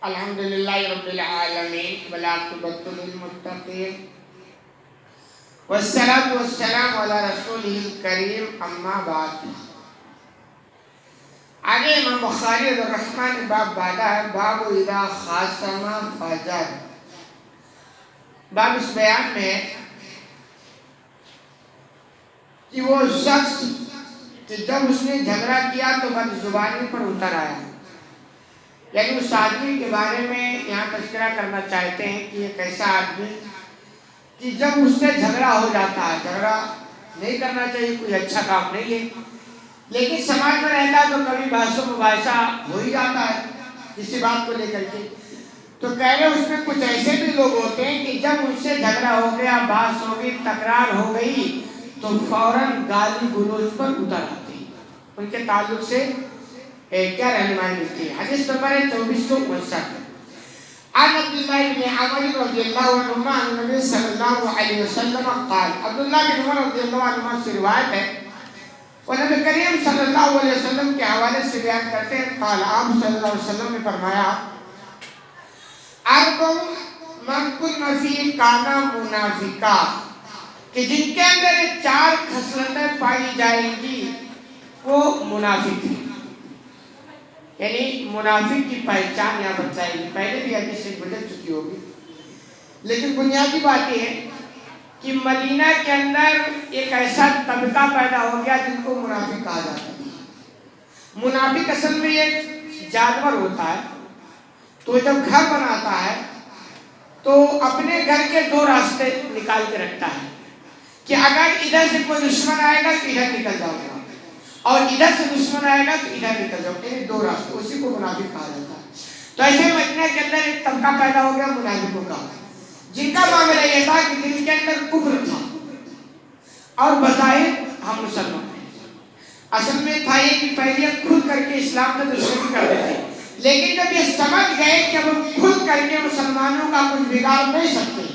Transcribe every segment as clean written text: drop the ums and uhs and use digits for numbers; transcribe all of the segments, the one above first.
الحمدللہ رب العالمین والعاقبۃ للمتقین والصلاۃ والسلام علی رسولہ الکریم اما بعد۔ آگے امام بخاری الرحمن نے باب باندھا ہے، باب اذا خاصم فجر۔ باب اس بیان میں ہے کہ وہ شخص کہ جب اس نے جھگڑا کیا تو بد زبانی پر اتر آیا، یعنی اس آدمی کے بارے میں یہاں تذکرہ کرنا چاہتے ہیں کہ ایک ایسا آدمی کہ جب اس سے جھگڑا ہو جاتا ہے، جھگڑا نہیں کرنا چاہیے، کوئی اچھا کام نہیں ہے، لیکن سماج میں رہتا ہے تو کبھی بحث و مباحثہ ہو ہی جاتا ہے کسی بات کو لے کر کے۔ تو کہہ رہے اس میں کچھ ایسے بھی لوگ ہوتے ہیں کہ جب ان سے جھگڑا ہو گیا، بحث ہو گئی، تکرار ہو گئی تو فوراً گالی گلوچ پر اتر آتے ہیں، ان کے تعلق سے کیا رہنمائی ملتی ہے۔ حدیث نمبر ہے 2459۔ عن عبداللہ بن عمر رضی اللہ عنہما عن نبی صلی اللہ علیہ وسلم قال، عبداللہ بن عمر رضی اللہ عنہما سے روایت ہے، وہ نبی کریم صلی اللہ علیہ وسلم کے حوالے سے بیان کرتے ہیں، قال، آپ صلی اللہ علیہ وسلم نے فرمایا، اربع من کن فیہ کان منافقا، کہ جن کے اندر چار خصلتیں پائی جائیں گی وہ منافق ہیں، یعنی منافق کی پہچان یہاں بتائی گئی، پہلے بھی حدیث سے گزر چکی ہوگی، لیکن بنیادی بات یہ ہے کہ مدینہ کے اندر ایک ایسا طبقہ پیدا ہو گیا جن کو منافق کہا جاتا ہے۔ منافق اصل میں ایک جانور ہوتا ہے، تو جب گھر بناتا ہے تو اپنے گھر کے دو راستے نکال کے رکھتا ہے کہ اگر ادھر سے کوئی دشمن آئے گا تو ادھر نکل جاؤں گا، اور ادھر سے دشمن آئے گا تو ادھر نکل جاؤ، یعنی دو راستے، اسی کو منافق کہا جاتا ہے۔ تو ایسے مدینہ کے اندر ایک طبقہ پیدا ہو گیا منافقوں کا، جن کا معاملہ یہ تھا کہ دل کے اندر کفر تھا اور بظاہر ہم مسلمان ہیں۔ اصل میں تھا یہ کہ پہلے کھل کر کے اسلام کا دشمنی کرتے تھے، لیکن جب یہ سمجھ گئے کہ ہم کھل کر کے مسلمانوں کا کچھ بگاڑ نہیں سکتے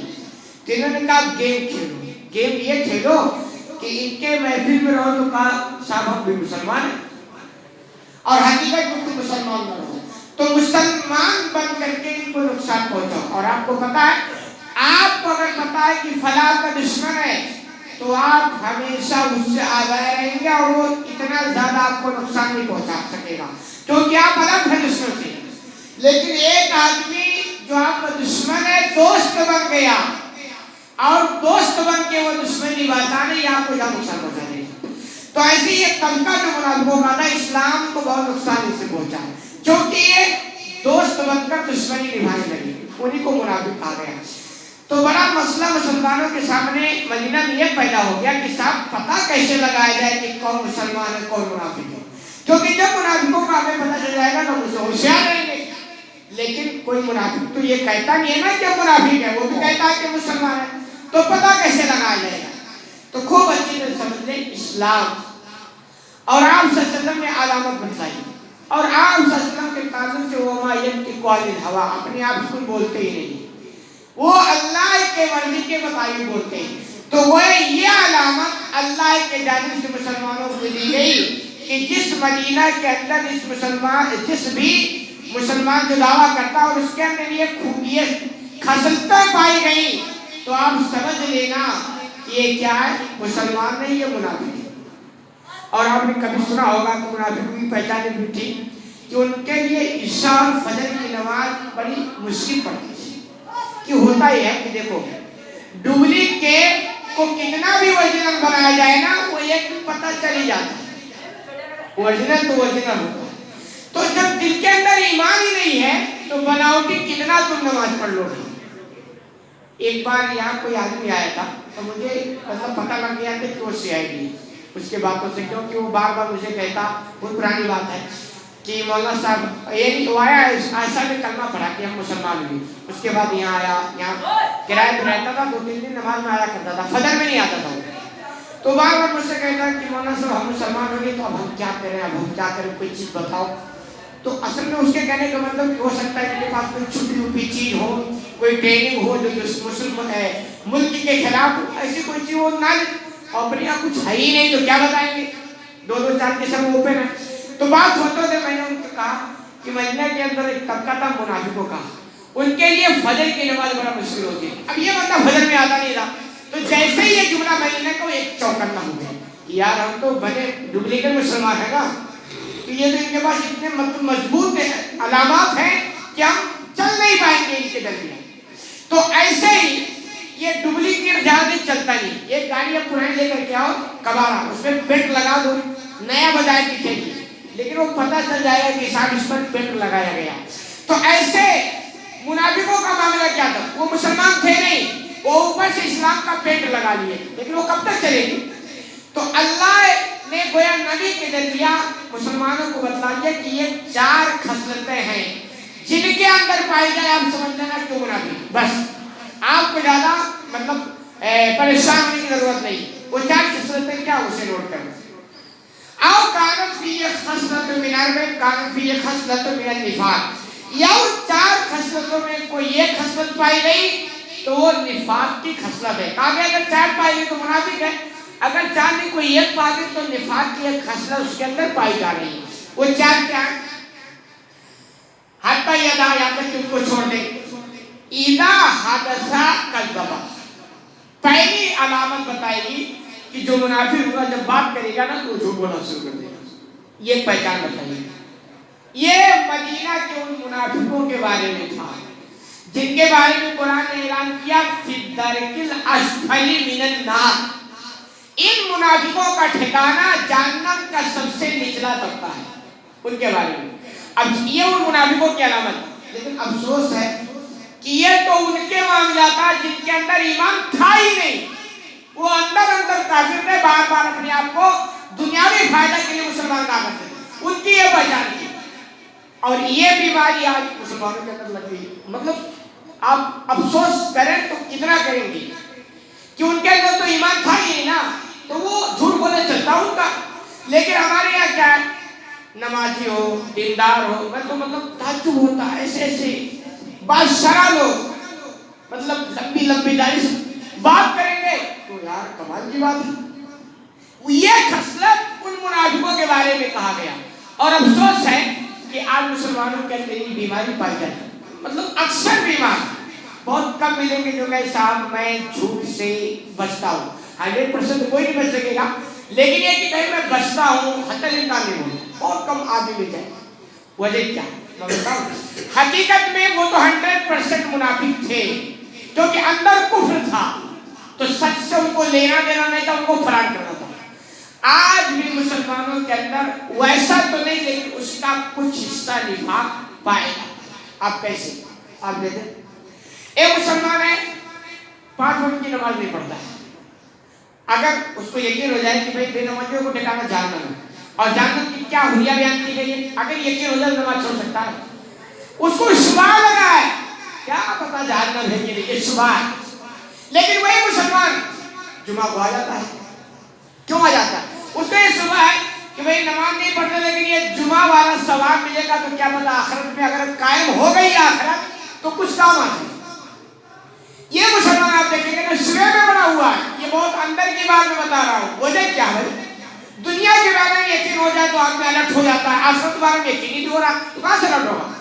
تو انہوں نے کہا گیم کھیلو، گیم یہ کھیلو کہ ان کے محفل میں رہو تو کہا صاحب ہم بھی مسلمان ہیں، اور حقیقت میں کوئی مسلمان نہ رہو، تو مسلمان بن کر کے ان کو نقصان پہنچاؤ۔ اور آپ کو پتا ہے، آپ کو اگر پتا ہے کہ فلاں کا دشمن ہے تو آپ ہمیشہ اس سے آگاہ رہیں گے اور وہ اتنا زیادہ آپ کو نقصان نہیں پہنچا سکے گا کیونکہ آپ الگ ہیں دشمن سے۔ لیکن ایک آدمی جو آپ کا دشمن ہے دوست بن گیا اور دوست بن کے وہ دشمنی نبھاتا نہیں، آپ کو جہاں نقصان پہنچا دے گا۔ تو ایسے یہ طبقہ جو منافقوں کا تھا، اسلام کو بہت نقصان اس سے پہنچا ہے کیونکہ یہ دوست بن کر دشمنی نبھانے لگے، انہیں کو منافق کہا گیا۔ تو بڑا مسئلہ مسلمانوں کے سامنے مدینہ میں یہ پیدا ہو گیا کہ صاحب پتہ کیسے لگایا جائے کہ کون مسلمان ہے کون منافق ہے، کیونکہ جب منافقوں کا ہمیں پتہ چل جائے گا تو اسے ہوشیار رہیں گے، لیکن کوئی منافق تو یہ کہتا نہیں ہے نا کہ منافق ہے، وہ بھی کہتا ہے کہ مسلمان ہے، تو پتہ کیسے لگایا جائے گا؟ تو خوب اچھی طرح سمجھ لیں، اسلام اور آپ صلی اللہ علیہ وسلم نے علامت بتائی، اور آپ صلی اللہ علیہ وسلم کے تعلق سے وما ینطق عن الہویٰ، اپنے آپ کو بولتے ہی نہیں، وہ اللہ کے مرضی کے مطابق بولتے ہیں۔ تو وہ یہ علامت اللہ کے جانب سے مسلمانوں کو دی گئی کہ جس مدینہ کے اندر جس بھی مسلمان جو دعویٰ کرتا اور اس کے اندر یہ خصلتیں پائی گئی تو آپ سمجھ لینا یہ کیا ہے، مسلمان نہیں، یہ منافق ہے۔ اور آپ نے کبھی سنا ہوگا کہ منافقوں کی پہچان بھی تھی کہ ان کے لیے عشاء اور فجر کی نماز بڑی مشکل پڑتی تھی، کہ ہوتا ہی ہے کہ دیکھو ڈپلیکیٹ کو کتنا بھی اوریجنل بنایا جائے نا وہ ایک پتہ چلی جاتا ہے، اوریجنل تو اوریجنل ہوتا ہے۔ تو جب دل کے اندر ایمان ہی نہیں ہے تو بناوٹی کتنا تم نماز پڑھ لو گے۔ ایک بار یہاں کوئی آدمی آیا تھا تو مجھے پتہ لگ گیا کہ کیوں سے آئے گی اس کے باتوں سے، کیونکہ وہ بار بار مجھے کہتا، بہت پرانی بات ہے کہ مولانا صاحب یہ نہیں آیا ایسا بھی کلمہ پڑھا کہ ہم مسلمان ہوئے، اس کے بعد یہاں آیا، یہاں کرائے پہ رہتا تھا، 2-3 دن نماز میں آیا کرتا تھا، فجر میں نہیں آتا تھا، تو بار بار مجھ سے کہتا کہ مولانا صاحب ہم مسلمان ہو گئے تو اب ہم کیا کریں، اب ہم کیا کریں، کوئی چیز بتاؤ۔ تو اصل میں اس کے کہنے کا مطلب ہو سکتا ہے کہ پاس کوئی چھپی ہوئی چیز ہو، کوئی ٹریننگ ہو جو مسلم ملک کے خلاف ہو، ایسی کوئی چیز ہو نہ، اپنے یہاں کچھ ہے ہی نہیں تو کیا بتائیں گے، 2-4 قسم اوپن ہے۔ تو بات ہوتے ہوتے میں نے ان کو کہا کہ مدینہ کے اندر ایک طبقہ تھا منافقوں کا، ان کے لیے فجر کی نماز بڑا مشکل ہوتی ہے. اب یہ بندہ فجر میں آتا نہیں تھا، تو جیسے ہی یہ جملہ مدینہ کو ایک چوکنا ہو گیا کہ یار ہم تو بنے ڈپلیکیٹ مسلمان ہیں نا، تو یہ تو ان کے پاس اتنے مضبوط علامات ہیں کہ ہم چل نہیں پائیں گے ان کے درمیان. تو ایسے ہی یہ ڈپلیکیٹ زیادہ چلتا نہیں. ایک گاڑی اب پرانی لے کر کے آؤ کباڑا، اس میں پینٹ لگا دو، نیا بجائے دکھے گی، لیکن وہ پتہ چل جائے گا کہ صاحب اس پر پینٹ لگایا گیا. تو ایسے منافقوں کا معاملہ کیا تھا؟ وہ مسلمان تھے نہیں، وہ اوپر سے اسلام کا پینٹ لگا لیے، لیکن وہ کب تک چلے گی؟ تو اللہ نے گویا نبی کے ذریعہ مسلمانوں کو بتلا دیا کہ یہ 4 خصلتیں ہیں جن کے اندر پائی جائے آپ سمجھ لینا کیوں منافق. بس آپ کو زیادہ پریشان ہونے کی ضرورت نہیں. وہ 4 خصلتیں کیا اسے نوٹ کریں. او کانت فی خصلت من اربع کانت فی خصلت من النفاق. یا 4 خصلتوں میں کوئی ایک خصلت پائی گئی تو وہ نفاق کی خصلت ہے. کہا گیا اگر 4 پائی گئی تو منافق ہے، اگر 4 میں کوئی ایک پا گئی تو نفاق کی ایک خصلت اس کے اندر پائی جا رہی ہے. وہ 4 کیا ہے؟ حتی یدا، یہاں تک کہ ان کو چھوڑ دیں. اذا حدثا کذبا. پہلی علامت بتائے گی کہ جو منافق ہوگا جب بات کرے گا نا تو جھوٹ بولنا شروع کر دے گا. یہ پہچان بتائیے. یہ مدینہ کے ان منافقوں کے بارے میں تھا جن کے بارے میں قرآن نے اعلان کیا فی الدرک الاسفل من النار. ان منافقوں کا ٹھکانہ جہنم کا سب سے نچلا طبقہ ہے. ان کے بارے میں اب یہ ان منافقوں کی علامت. لیکن افسوس ہے کہ یہ تو ان کے معاملہ تھا جن کے اندر ایمان تھا ہی نہیں. وہ اندر کافر تھے، بار بار اپنے آپ کو دنیاوی فائدہ کے لیے مسلمان کہا کرتے تھے. ان کی یہ پہچان تھی. اور یہ بیماری آج مسلمانوں کے اندر لگ گئی. مطلب آپ افسوس کریں تو کتنا کریں گے کہ ان کے اندر تو ایمان تھا ہی نہیں نا، تو وہ جھوٹ بولے چلتا ان کا. لیکن ہمارے یہاں کیا ہے، نمازی ہو، دیندار ہو، میں تو مطلب تعجب ہوتا ہے ایسے ایسے بادشاہ لوگ مطلب لمبی لمبی داڑھی سے بات کریں گے تو یار کمال کی بات ہے. یہ خصلت ان منافقوں کے بارے میں کہا گیا. اور افسوس ہے کہ آج مسلمانوں کے اندر یہ بیماری پائی جاتی ہے. مطلب اکثر بیمار بہت کم ملیں گے جو کہ صاحب میں جھوٹ سے بچتا ہوں. 100% کوئی نہیں بچ سکے گا، لیکن یہ کہ کہیں میں بچتا ہوں حتی الامکان نہیں ہوں. بہت کم آدمی مل جائے. وجہ کیا میں بتاؤں؟ حقیقت میں وہ تو 100% منافق تھے کیونکہ اندر کفر تھا، تو سچ سے ان کو لینا دینا نہیں تھا، ان کو فرار کرنا تھا. آج بھی مسلمانوں کے اندر ویسا تو نہیں، لیکن اس کا کچھ حصہ نفاق پائے گا. آپ کیسے؟ آپ دیکھیں ایک مسلمان ہے 5 وقت کی نماز نہیں پڑھتا ہے. اگر اس کو یقین ہو جائے کہ بھئی بے نمازیوں کو ٹھکانا جہنم ہے اور جہنم کی کیا حلیہ بیان کی گئی ہے، اگر یقین ہو جائے نماز چھوڑ سکتا ہے. اس کو شبہ لگا ہے، کیا پتا جہنم ہے کہ نہیں، یہ شبہ ہے. لیکن وہی مسلمان جمعہ کو آ جاتا ہے. کیوں آ جاتا ہے؟ اس کو یہ شبہ ہے کہ بھئی نماز نہیں پڑھتے لیکن یہ جمعہ والا ثواب ملے گا، تو کیا پتا آخرت میں اگر قائم ہو گئی آخرت تو کچھ کام آ جائے. یہ مسلمان آپ دیکھیں گے نا شبہ میں بنا ہوا ہے. یہ بہت اندر کی بات میں بتا رہا ہوں. وجہ کیا ہے؟ دنیا کے بارے میں یقین ہو جائے تو آدمی الرٹ ہو جاتا ہے، آخرت کے بارے میں یقین نہیں ہو رہا تو کہاں سے الرٹ ہوگا؟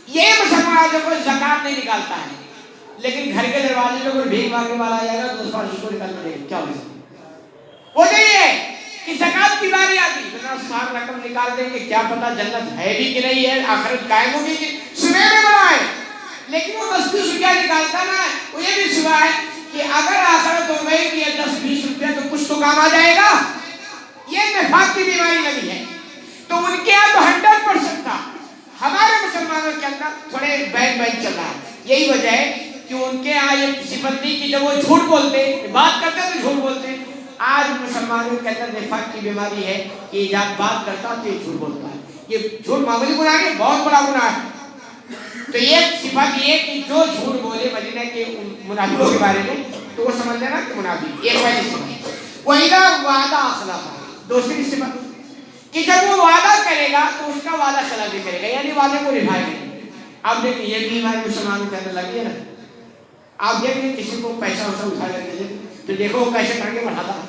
یہ مسلمان آج کوئی زکات نہیں نکالتا ہے، لیکن گھر کے دروازے میں کوئی بھیک مانگنے والا آ جائے گا تو اس پر اس کو نکالنا دے گا. کیا ہو سکتا؟ وجہ یہ ہے کہ زکات کی باری آتی اتنا سار رقم نکال دیں گے، کیا پتا جنت ہے بھی کہ نہیں ہے، آخرت قائم ہوگی کہ شبہ میں بنا ہے. لیکن وہ 10-20 روپیہ نکالتا نا، وہ یہ بھی شبہ ہے کہ اگر آخرت ہو گئی کہ یہ 10-20 روپیہ تو کچھ تو کام آ جائے گا. یہ نفاق کی بیماری لگی ہے. تو ان کے یہاں تو 100% تھا. ہمارے مسلمانوں کے اندر تھوڑے بیک چل رہا ہے. یہی وجہ ہے کہ ان کے یہاں یہ صفت تھی کہ جب وہ جھوٹ بولتے، بات کرتے تو جھوٹ بولتے. آج مسلمانوں کے اندر نفاق کی بیماری ہے کہ جب بات کرتا تو یہ جھوٹ بولتا ہے. یہ جھوٹ معمولی گناہ نہیں، بہت بڑا گناہ ہے. تو یہ صفت یہ کہ جو جھوٹ بولے مدینہ کے منافقوں کے بارے میں تو وہ سمجھ لینا کہ منافق. ایک پہلی صفت. وَإِذَا وَعَدَ أَخْلَفَ. دوسری صفت کہ جب وہ وعدہ کرے گا تو اس کا وعدہ خلاف بھی کرے گا، یعنی وعدے کو نبھائے گا. آپ دیکھیں یہ بھی ہمارے مسلمانوں کے اندر لگی ہے نا. آپ دیکھیں کسی کو پیسہ ویسا اٹھا کر کے تو دیکھو وہ کیسے کر کے بڑھاتا ہے.